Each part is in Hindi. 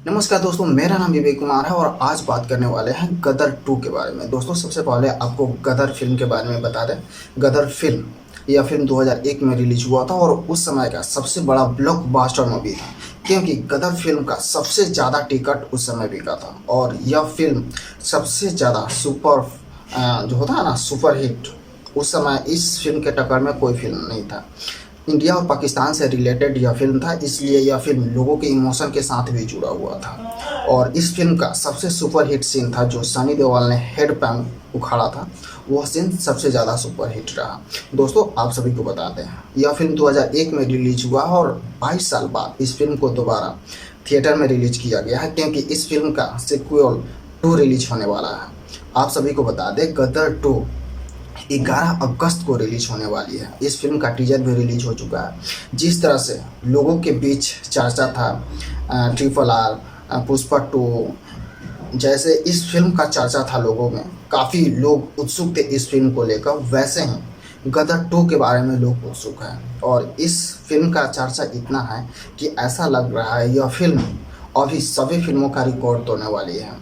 नमस्कार दोस्तों, मेरा नाम विवेक कुमार है और आज बात करने वाले हैं गदर 2 के बारे में। दोस्तों, सबसे पहले आपको गदर फिल्म के बारे में बता दें। गदर फिल्म, यह फिल्म 2001 में रिलीज हुआ था और उस समय का सबसे बड़ा ब्लॉकबस्टर मूवी था, क्योंकि गदर फिल्म का सबसे ज़्यादा टिकट उस समय बिका था और यह फिल्म सबसे ज़्यादा जो होता है ना, सुपर हिट। उस समय इस फिल्म के टक्कर में कोई फिल्म नहीं था। इंडिया और पाकिस्तान से रिलेटेड यह फिल्म था, इसलिए यह फिल्म लोगों के इमोशन के साथ भी जुड़ा हुआ था। और इस फिल्म का सबसे सुपर हिट सीन था जो सनी देओल ने हेड पैन उखाड़ा था। वह सीन सबसे ज़्यादा सुपर हिट रहा। दोस्तों, आप सभी को बताते हैं, यह फिल्म 2001 में रिलीज हुआ और 22 साल बाद इस फिल्म को दोबारा थिएटर में रिलीज किया गया है, क्योंकि इस फिल्म का सिक्वल 2 रिलीज होने वाला है। आप सभी को बता दें, गदर 2 11 अगस्त को रिलीज होने वाली है। इस फिल्म का टीजर भी रिलीज हो चुका है। जिस तरह से लोगों के बीच चर्चा था RRR, पुष्पा 2, जैसे इस फिल्म का चर्चा था लोगों में, काफ़ी लोग उत्सुक थे इस फिल्म को लेकर, वैसे ही गदर 2 के बारे में लोग उत्सुक हैं। और इस फिल्म का चर्चा इतना है कि ऐसा लग रहा है यह फिल्म अभी सभी फिल्मों का रिकॉर्ड तोड़ने वाली है।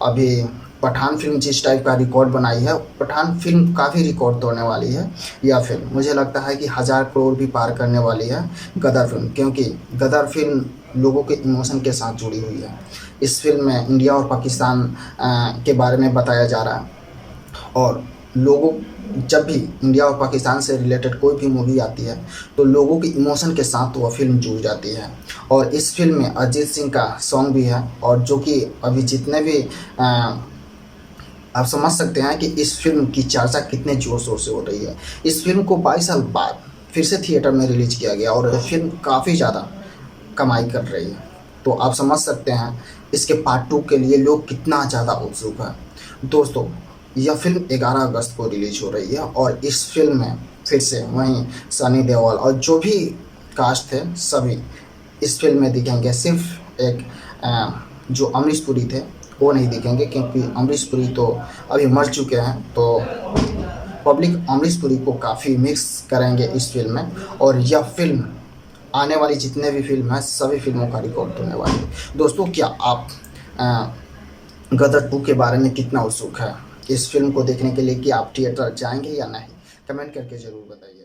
अभी पठान फिल्म जिस टाइप का रिकॉर्ड बनाई है, पठान फिल्म का भी रिकॉर्ड तोड़ने वाली है। यह फिल्म मुझे लगता है कि 1000 करोड़ भी पार करने वाली है गदर फिल्म, क्योंकि गदर फिल्म लोगों के इमोशन के साथ जुड़ी हुई है। इस फिल्म में इंडिया और पाकिस्तान के बारे में बताया जा रहा है और लोगों, जब भी इंडिया और पाकिस्तान से रिलेटेड कोई भी मूवी आती है तो लोगों के इमोशन के साथ वह फिल्म जुड़ जाती है। और इस फिल्म में अरिजीत सिंह का सॉन्ग भी है, और जो कि अभी जितने भी आप समझ सकते हैं कि इस फिल्म की चर्चा कितने जोर शोर से हो रही है। इस फिल्म को 22 साल बाद फिर से थिएटर में रिलीज किया गया और फिल्म काफ़ी ज़्यादा कमाई कर रही है। तो आप समझ सकते हैं इसके पार्ट 2 के लिए लोग कितना ज़्यादा उत्सुक है। दोस्तों, यह फिल्म 11 अगस्त को रिलीज हो रही है और इस फिल्म में फिर से वहीं सनी देओल और जो भी कास्ट थे सभी इस फिल्म में दिखेंगे। सिर्फ एक जो अमरीश पुरी थे वो नहीं दिखेंगे, क्योंकि अमरीश पुरी तो अभी मर चुके हैं। तो पब्लिक अमरीश पुरी को काफ़ी मिक्स करेंगे इस फिल्म में, और यह फिल्म आने वाली जितने भी फिल्म हैं सभी फिल्मों का रिकॉर्ड होने वाली है। दोस्तों, क्या आप गदर 2 के बारे में कितना उत्सुक है इस फिल्म को देखने के लिए? कि आप थिएटर जाएंगे या नहीं? कमेंट करके ज़रूर बताइए।